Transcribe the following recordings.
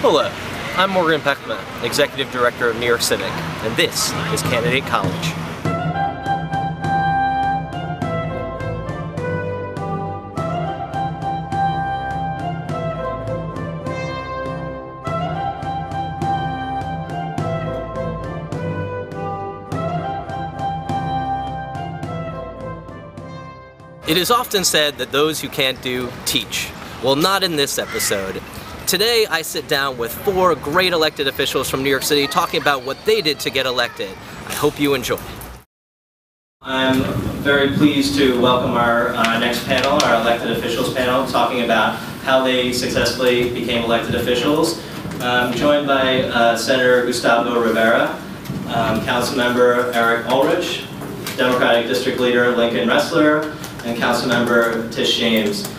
Hello, I'm Morgan Pehme, Executive Director of New York Civic, and this is Candidate College. It is often said that those who can't do, teach. Well, not in this episode. Today, I sit down with 4 great elected officials from New York City talking about what they did to get elected. I hope you enjoy. I'm very pleased to welcome our next panel, our elected officials panel, talking about how they successfully became elected officials. I'm joined by Senator Gustavo Rivera, Councilmember Eric Ulrich, Democratic District Leader Lincoln Restler, and Councilmember Letitia James.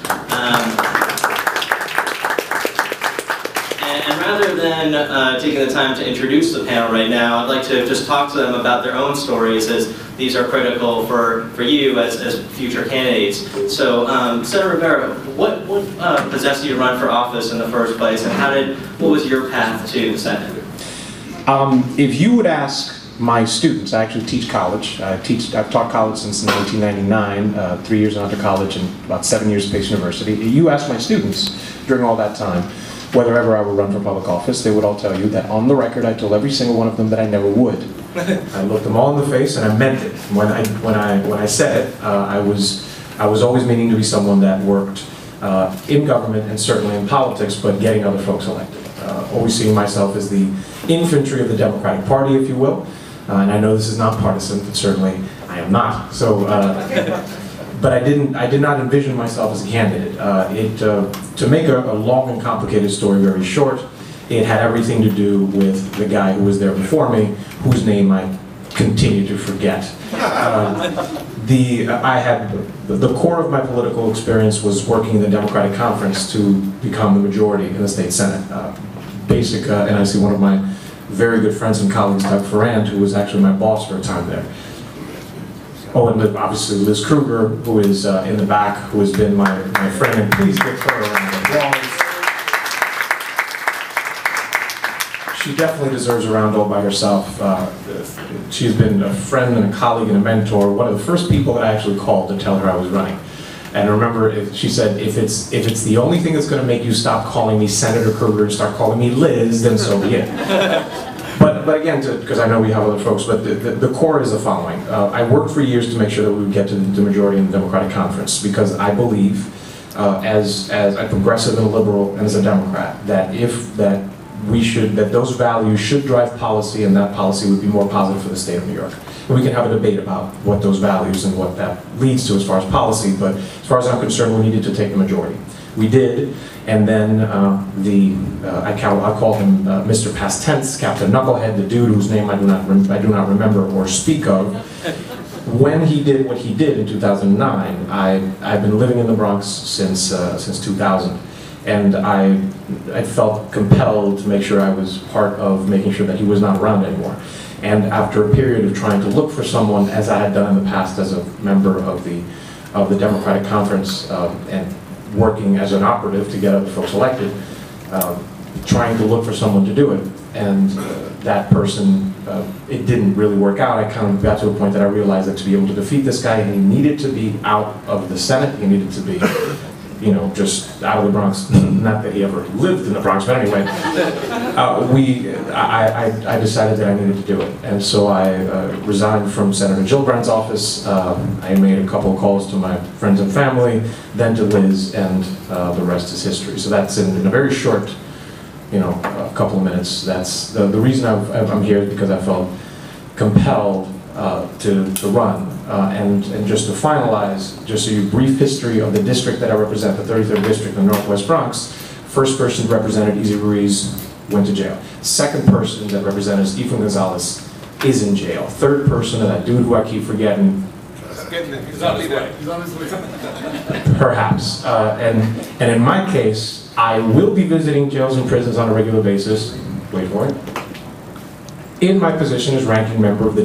And rather than taking the time to introduce the panel right now, I'd like to just talk to them about their own stories, as these are critical for you as future candidates. So, Senator Rivera, what possessed you to run for office in the first place, and what was your path to the Senate? If you would ask my students, I actually teach college. I've taught college since 1999, 3 years after college and about 7 years at Pace University. You ask my students during all that time whether ever I would run for public office, they would all tell you that on the record I told every single one of them that I never would. I looked them all in the face and I meant it. When I said it, I was always meaning to be someone that worked in government and certainly in politics, but getting other folks elected. Always seeing myself as the infantry of the Democratic Party, if you will. And I know this is not partisan, but certainly I am not. So, but I did not envision myself as a candidate. To make a long and complicated story very short, it had everything to do with the guy who was there before me, whose name I continue to forget. The core of my political experience was working in the Democratic Conference to become the majority in the state Senate. And I see one of my very good friends and colleagues, Doug Ferrand, who was actually my boss for a time there. Oh, and obviously Liz Kruger, who is in the back, who has been my friend, and please give her a round of applause. She definitely deserves a round all by herself. She's been a friend and a colleague and a mentor, one of the first people that I actually called to tell her I was running. And I remember she said, if it's the only thing that's going to make you stop calling me Senator Kruger and start calling me Liz, then so be it. But again, because I know we have other folks, but the core is the following. I worked for years to make sure that we would get to the majority in the Democratic Conference, because I believe, as a progressive and a liberal and as a Democrat, that those values should drive policy, and that policy would be more positive for the state of New York. And we can have a debate about what those values and what that leads to as far as policy, but as far as I'm concerned, we needed to take the majority. We did, and then I call him Mr. Past Tense, Captain Knucklehead, the dude whose name I do not remember or speak of. When he did what he did in 2009, I've been living in the Bronx since 2000. And I felt compelled to make sure I was part of making sure that he was not around anymore. And after a period of trying to look for someone, as I had done in the past as a member of the Democratic Conference and working as an operative to get other folks elected, trying to look for someone to do it. And that person, it didn't really work out. I kind of got to a point that I realized that to be able to defeat this guy, he needed to be out of the Senate, he needed to be just out of the Bronx. Not that he ever lived in the Bronx, but anyway, I decided that I needed to do it. And so I resigned from Senator Gillibrand's office. I made a couple of calls to my friends and family, then to Liz, and the rest is history. So that's in a very short, a couple of minutes. That's the reason I'm here, is because I felt compelled to run. And just to finalize, just so you brief history of the district that I represent, the 33rd District in the Northwest Bronx. First person represented Easy Ruiz went to jail. Second person that represented Stephen Gonzalez is in jail. Third person, that dude who I keep forgetting. He's on his way. He's on his way. Perhaps. And in my case, I will be visiting jails and prisons on a regular basis. Wait for it. In my position as ranking member of the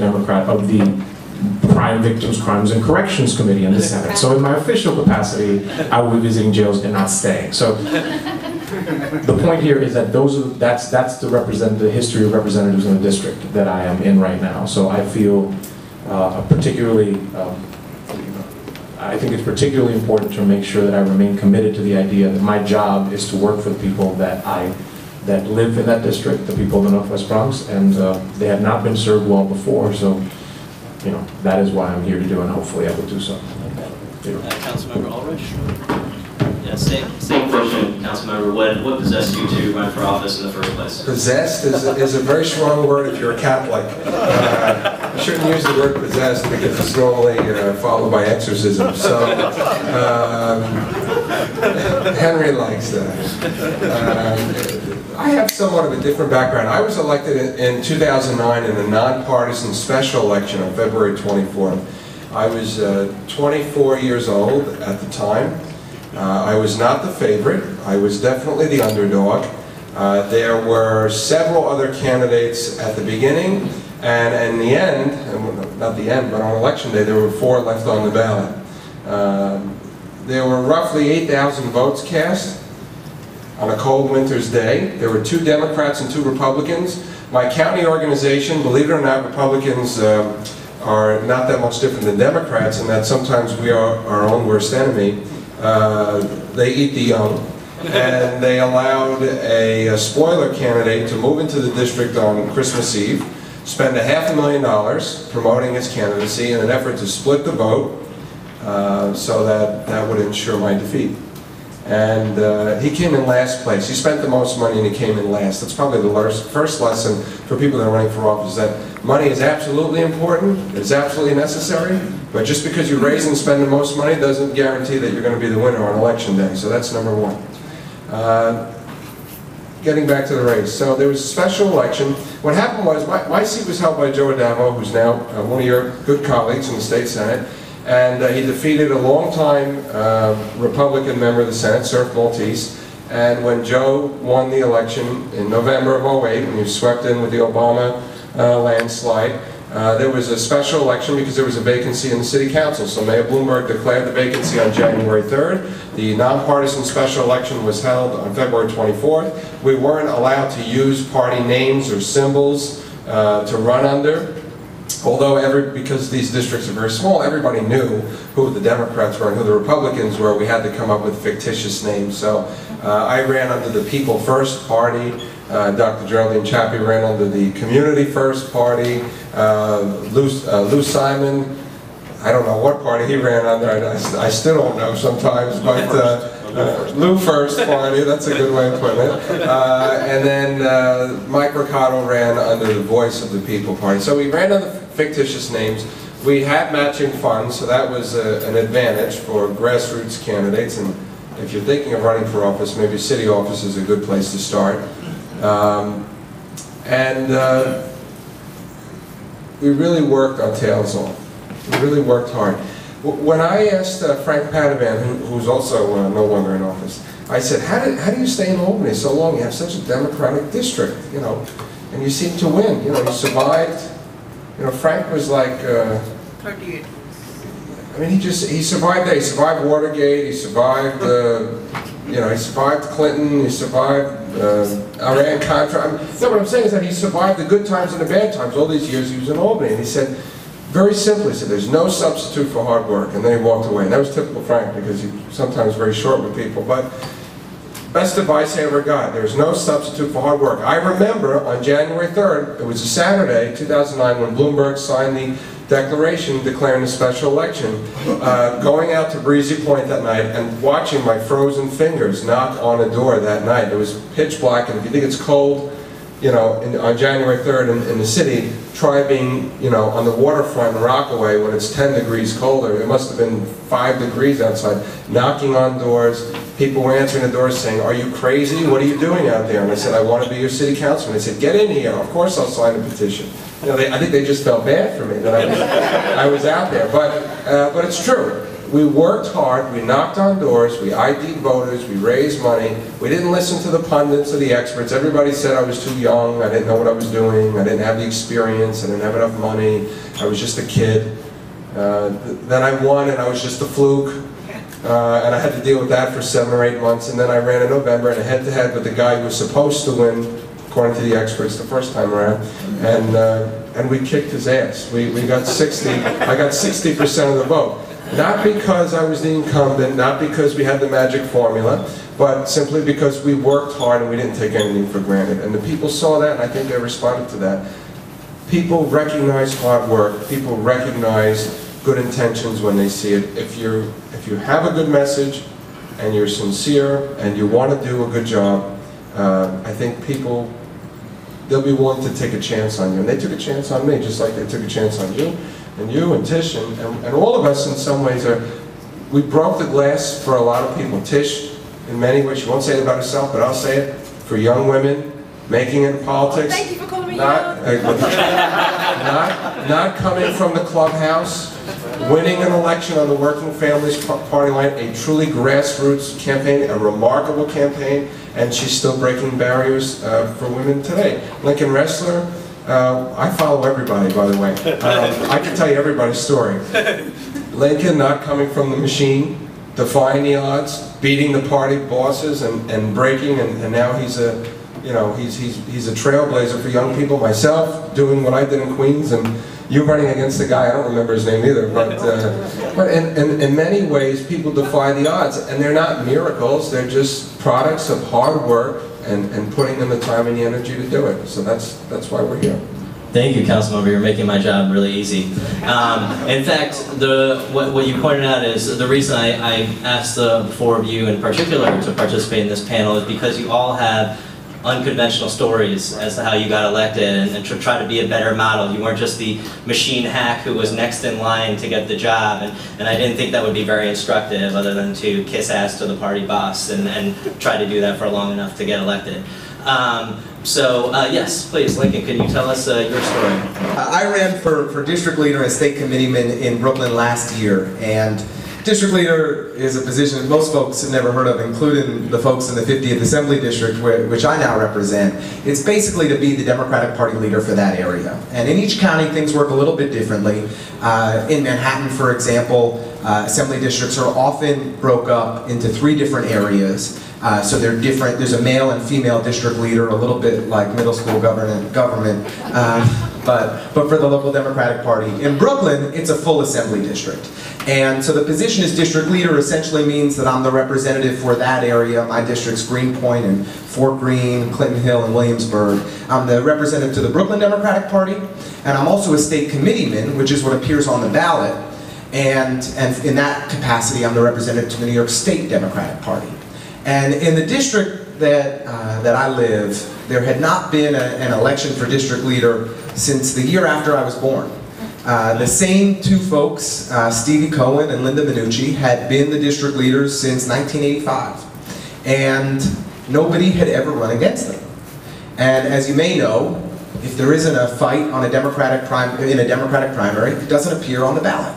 Crime Victims, Crimes and Corrections Committee in the Senate. So in my official capacity, I will be visiting jails and not staying. So the point here is that that's the history of representatives in the district that I am in right now. So I feel I think it's particularly important to make sure that I remain committed to the idea that my job is to work for the people that live in that district, the people of the Northwest Bronx, and they have not been served well before. So, that is why I'm here to do, and hopefully I will do so. Councilmember Ulrich? Yeah, same question, Councilmember. What possessed you to run for office in the first place? Possessed is a very strong word if you're a Catholic. I shouldn't use the word possessed because it's normally followed by exorcism. So Henry likes that. I have somewhat of a different background. I was elected in 2009 in a nonpartisan special election on February 24th. I was 24 years old at the time. I was not the favorite. I was definitely the underdog. There were several other candidates at the beginning, and in the end, not the end, but on election day, there were 4 left on the ballot. There were roughly 8,000 votes cast on a cold winter's day. There were 2 Democrats and 2 Republicans. My county organization, believe it or not, Republicans are not that much different than Democrats in that sometimes we are our own worst enemy. They eat the young, and they allowed a spoiler candidate to move into the district on Christmas Eve, spend $500,000 promoting his candidacy in an effort to split the vote so that would ensure my defeat. And he came in last place. He spent the most money and he came in last. That's probably the first lesson for people that are running for office, that money is absolutely important, it's absolutely necessary, but just because you raise and spend the most money doesn't guarantee that you're going to be the winner on election day. So that's number one. Getting back to the race. So there was a special election. What happened was my seat was held by Joe Adamo, who's now one of your good colleagues in the State Senate. And he defeated a long-time Republican member of the Senate, Surf Maltese. And when Joe won the election in November of 2008, when he was swept in with the Obama landslide, there was a special election because there was a vacancy in the City Council. So Mayor Bloomberg declared the vacancy on January 3rd. The nonpartisan special election was held on February 24th. We weren't allowed to use party names or symbols to run under. Although because these districts are very small, everybody knew who the Democrats were and who the Republicans were. We had to come up with fictitious names. So I ran under the People First Party. Dr. Geraldine Chappie ran under the Community First Party. Lou Simon, I don't know what party he ran under. I still don't know sometimes, but Lou First Party, that's a good way of putting it. And then Mike Ricardo ran under the Voice of the People Party. So we ran under fictitious names. We had matching funds, so that was an advantage for grassroots candidates. And if you're thinking of running for office, maybe city office is a good place to start. We really worked our tails off. We really worked hard. When I asked Frank Padovan, who's also no longer in office, I said, how do you stay in Albany so long? You have such a democratic district, and you seem to win. You survived. Frank was like, 38. I mean, he survived that. He survived Watergate. He survived, he survived Clinton. He survived Iran-Contra. No, what I'm saying is that he survived the good times and the bad times. All these years he was in Albany, and he said, very simply, he said, there's no substitute for hard work. And then he walked away. And that was typical Frank, because he's sometimes very short with people. But best advice I ever got, there's no substitute for hard work. I remember on January 3rd, it was a Saturday, 2009, when Bloomberg signed the declaration declaring a special election, going out to Breezy Point that night and watching my frozen fingers knock on a door that night. It was pitch black, and if you think it's cold, on January 3rd in the city, try being, on the waterfront in Rockaway when it's 10 degrees colder. It must have been 5 degrees outside. Knocking on doors, people were answering the doors saying, "Are you crazy? What are you doing out there?" And I said, "I want to be your city councilman." They said, "Get in here. Of course I'll sign a petition." I think they just felt bad for me that I was out there. But it's true. We worked hard, we knocked on doors, we ID'd voters, we raised money. We didn't listen to the pundits or the experts. Everybody said I was too young, I didn't know what I was doing, I didn't have the experience, I didn't have enough money, I was just a kid. Then I won and I was just a fluke. and I had to deal with that for 7 or 8 months, and then I ran in November in a head-to-head with the guy who was supposed to win, according to the experts, the first time around, and we kicked his ass. We got 60, I got 60% of the vote. Not because I was the incumbent, not because we had the magic formula, but simply because we worked hard and we didn't take anything for granted. And the people saw that, and I think they responded to that. People recognize hard work, people recognize good intentions when they see it. If you have a good message, and you're sincere, and you want to do a good job, I think people, they'll be willing to take a chance on you. And they took a chance on me, just like they took a chance on you, and Tish, and all of us in some ways we broke the glass for a lot of people. Tish, in many ways, she won't say it about herself, but I'll say it, for young women, making it in politics. Thank you for calling me not coming from the clubhouse, winning an election on the Working Families Party line, a truly grassroots campaign, a remarkable campaign, and she's still breaking barriers for women today. Lincoln Restler, I follow everybody, by the way. I can tell you everybody's story. Lincoln not coming from the machine, defying the odds, beating the party bosses, and breaking, and now he's a he's a trailblazer for young people. Myself, doing what I did in Queens, and you running against a guy, I don't remember his name either, but in many ways, people defy the odds, and they're not miracles, they're just products of hard work and putting in the time and the energy to do it. So that's why we're here. Thank you, Councilmember. You're making my job really easy. In fact, what you pointed out is the reason I asked the four of you in particular to participate in this panel is because you all have unconventional stories as to how you got elected and to try to be a better model. You weren't just the machine hack who was next in line to get the job, and I didn't think that would be very instructive other than to kiss ass to the party boss and try to do that for long enough to get elected. Yes, please, Lincoln, can you tell us your story? I ran for district leader and state committeeman in Brooklyn last year, and district leader is a position that most folks have never heard of, including the folks in the 50th Assembly District, which I now represent. It's basically to be the Democratic Party leader for that area. And in each county, things work a little bit differently. In Manhattan, for example, assembly districts are often broke up into 3 different areas. So they're different. There's a male and female district leader, a little bit like middle school government. But for the local Democratic Party. In Brooklyn, it's a full assembly district. And so the position as district leader essentially means that I'm the representative for that area, my districts, Greenpoint and Fort Greene, Clinton Hill, and Williamsburg. I'm the representative to the Brooklyn Democratic Party, and I'm also a state committeeman, which is what appears on the ballot. And in that capacity, I'm the representative to the New York State Democratic Party. And in the district that I live, there had not been an election for district leader since the year after I was born. The same 2 folks, Stevie Cohen and Linda Minucci, had been the district leaders since 1985. And nobody had ever run against them. And as you may know, if there isn't a fight on in a Democratic primary, it doesn't appear on the ballot.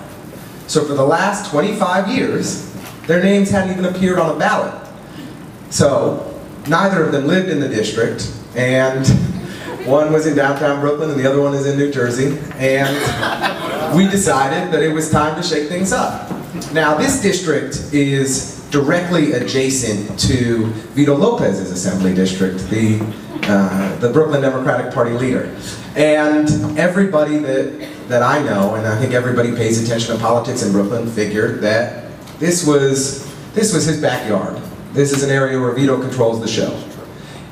So for the last 25 years, their names hadn't even appeared on a ballot. So neither of them lived in the district, and one was in downtown Brooklyn and the other one is in New Jersey, and we decided that it was time to shake things up. Now this district is directly adjacent to Vito Lopez's assembly district, the Brooklyn Democratic Party leader. And everybody that I know, and I think everybody pays attention to politics in Brooklyn, figured that this was his backyard. This is an area where Vito controls the show.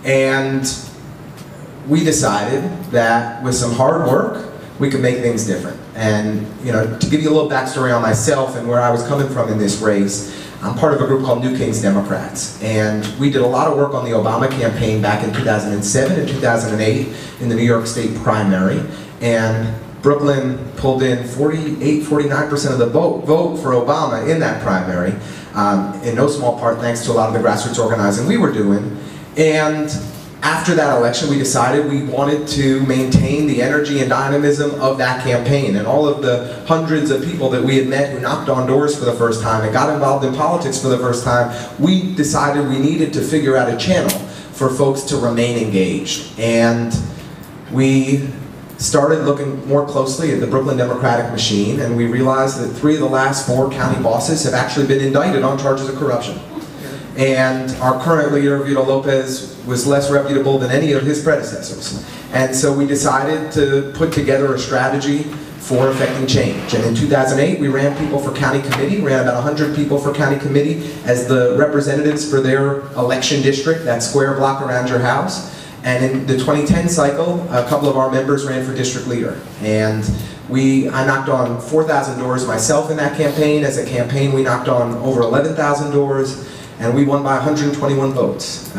And we decided that with some hard work, we could make things different. And to give you a little backstory on myself and where I was coming from in this race, I'm part of a group called New Kings Democrats. And we did a lot of work on the Obama campaign back in 2007 and 2008 in the New York State primary. And Brooklyn pulled in 49% of the vote for Obama in that primary, in no small part thanks to a lot of the grassroots organizing we were doing. And after that election, we decided we wanted to maintain the energy and dynamism of that campaign. And all of the hundreds of people that we had met who knocked on doors for the first time and got involved in politics for the first time, we decided we needed to figure out a channel for folks to remain engaged. And we started looking more closely at the Brooklyn Democratic machine, and we realized that 3 of the last 4 county bosses have actually been indicted on charges of corruption. And our current leader, Vito Lopez, was less reputable than any of his predecessors. And so we decided to put together a strategy for effecting change. And in 2008, we ran people for county committee, ran about 100 people for county committee as the representatives for their election district, that square block around your house. And in the 2010 cycle, a couple of our members ran for district leader. And I knocked on 4,000 doors myself in that campaign. As a campaign, we knocked on over 11,000 doors, and we won by 121 votes.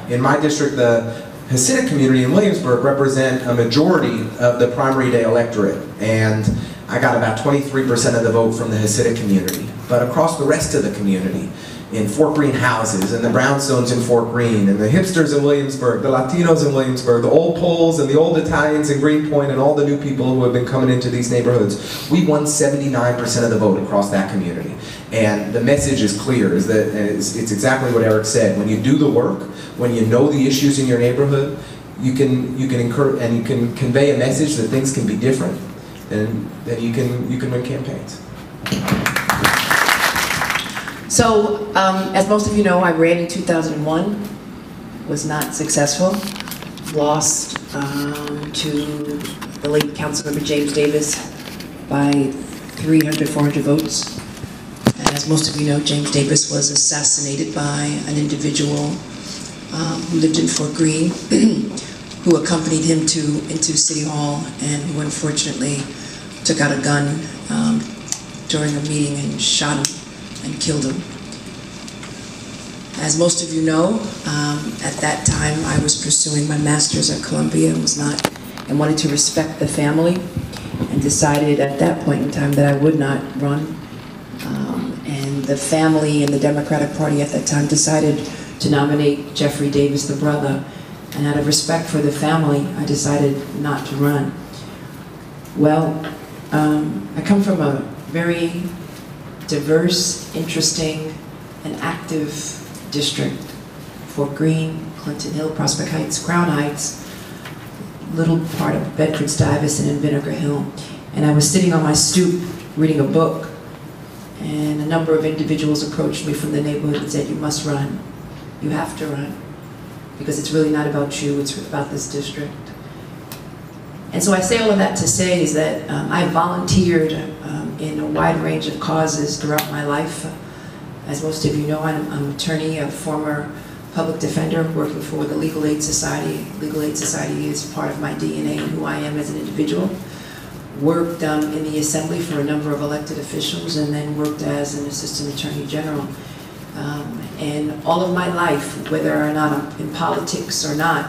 In my district, the Hasidic community in Williamsburg represent a majority of the primary day electorate, and I got about 23% of the vote from the Hasidic community. But across the rest of the community, in Fort Greene houses, and the brownstones in Fort Greene, and the hipsters in Williamsburg, the Latinos in Williamsburg, the old Poles and the old Italians in Greenpoint, and all the new people who have been coming into these neighborhoods, we won 79% of the vote across that community. And the message is clear, is that it's exactly what Eric said. When you do the work, when you know the issues in your neighborhood, you can encourage and you can convey a message that things can be different, and then you can win campaigns. So, as most of you know, I ran in 2001, was not successful, lost to the late Councilmember James Davis by 300, 400 votes. And as most of you know, James Davis was assassinated by an individual who lived in Fort Greene, who accompanied him into City Hall, and who unfortunately took out a gun during a meeting and shot him and killed him. As most of you know, at that time I was pursuing my master's at Columbia and wanted to respect the family, and decided at that point in time that I would not run. And the family and the Democratic Party at that time decided to nominate Jeffrey Davis, the brother, and out of respect for the family, I decided not to run. Well, I come from a very diverse, interesting, and active district. Fort Greene, Clinton Hill, Prospect Heights, Crown Heights, little part of Bedford-Stuyvesant and Vinegar Hill. And I was sitting on my stoop reading a book, and a number of individuals approached me from the neighborhood and said, "You must run. You have to run. Because it's really not about you, it's about this district." And so I say all of that to say is that I volunteered in a wide range of causes throughout my life. As most of you know, I'm an attorney, a former public defender working for the Legal Aid Society. Legal Aid Society is part of my DNA and who I am as an individual. Worked in the Assembly for a number of elected officials, and then worked as an Assistant Attorney General. And all of my life, whether or not I'm in politics or not,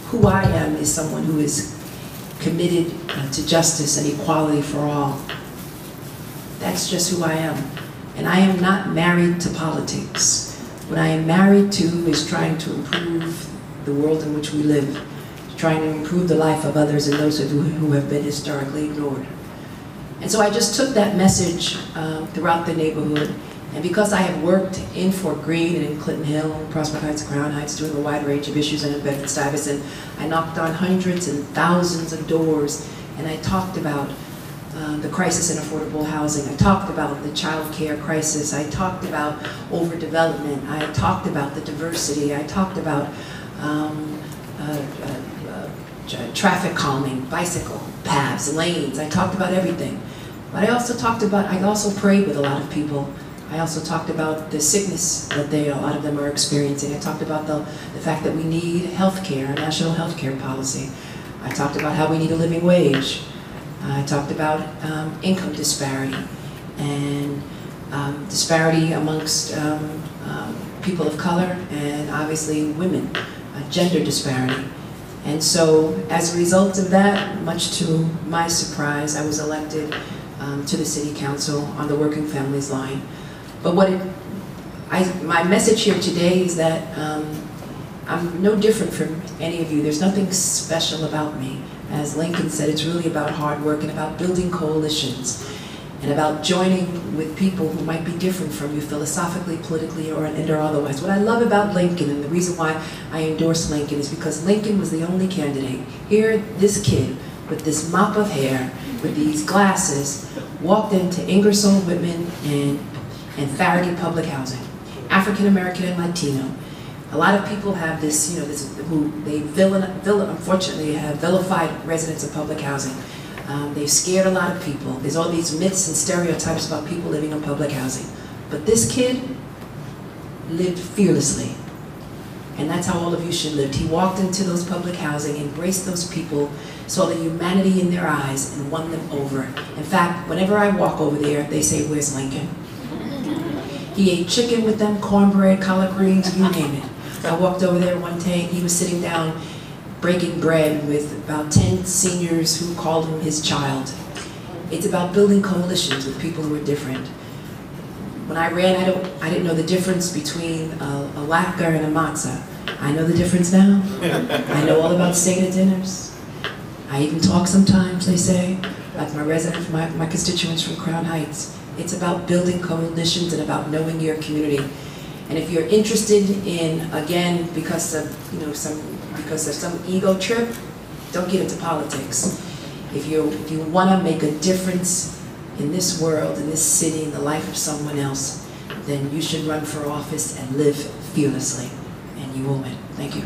who I am is someone who is committed to justice and equality for all. That's just who I am. And I am not married to politics. What I am married to is trying to improve the world in which we live, trying to improve the life of others and those who have been historically ignored. And so I just took that message throughout the neighborhood. And because I have worked in Fort Greene and in Clinton Hill, Prospect Heights, Crown Heights, doing a wide range of issues, and in Bedford-Stuyvesant, I knocked on hundreds and thousands of doors, and I talked about the crisis in affordable housing. I talked about the child care crisis. I talked about overdevelopment. I talked about the diversity. I talked about traffic calming, bicycle paths, lanes. I talked about everything. But I also prayed with a lot of people. I also talked about the sickness that a lot of them are experiencing. I talked about the fact that we need health care, a national health care policy. I talked about how we need a living wage. I talked about income disparity and disparity amongst people of color and obviously women, gender disparity. And so as a result of that, much to my surprise, I was elected to the City Council on the Working Families line. But my message here today is that I'm no different from any of you. There's nothing special about me. As Lincoln said, it's really about hard work and about building coalitions and about joining with people who might be different from you philosophically, politically, or otherwise. What I love about Lincoln, and the reason why I endorse Lincoln, is because Lincoln was the only candidate. Here, this kid with this mop of hair, with these glasses, walked into Ingersoll, Whitman, and Faraday Public Housing, African American and Latino. A lot of people have this, unfortunately have vilified residents of public housing. They've scared a lot of people. There's all these myths and stereotypes about people living in public housing. But this kid lived fearlessly. And that's how all of you should live. He walked into those public housing, embraced those people, saw the humanity in their eyes, and won them over. In fact, whenever I walk over there, they say, "Where's Lincoln?" He ate chicken with them, cornbread, collard greens, you name it. I walked over there one day, he was sitting down breaking bread with about 10 seniors who called him his child. It's about building coalitions with people who are different. When I ran, I didn't know the difference between a latke and a matzah. I know the difference now. I know all about Seder dinners. I even talk sometimes, they say, like my residents, my constituents from Crown Heights. It's about building coalitions and about knowing your community. And if you're interested in, again, because of some ego trip, don't get into politics. If you want to make a difference in this world, in this city, in the life of someone else, then you should run for office and live fearlessly, and you will win. Thank you.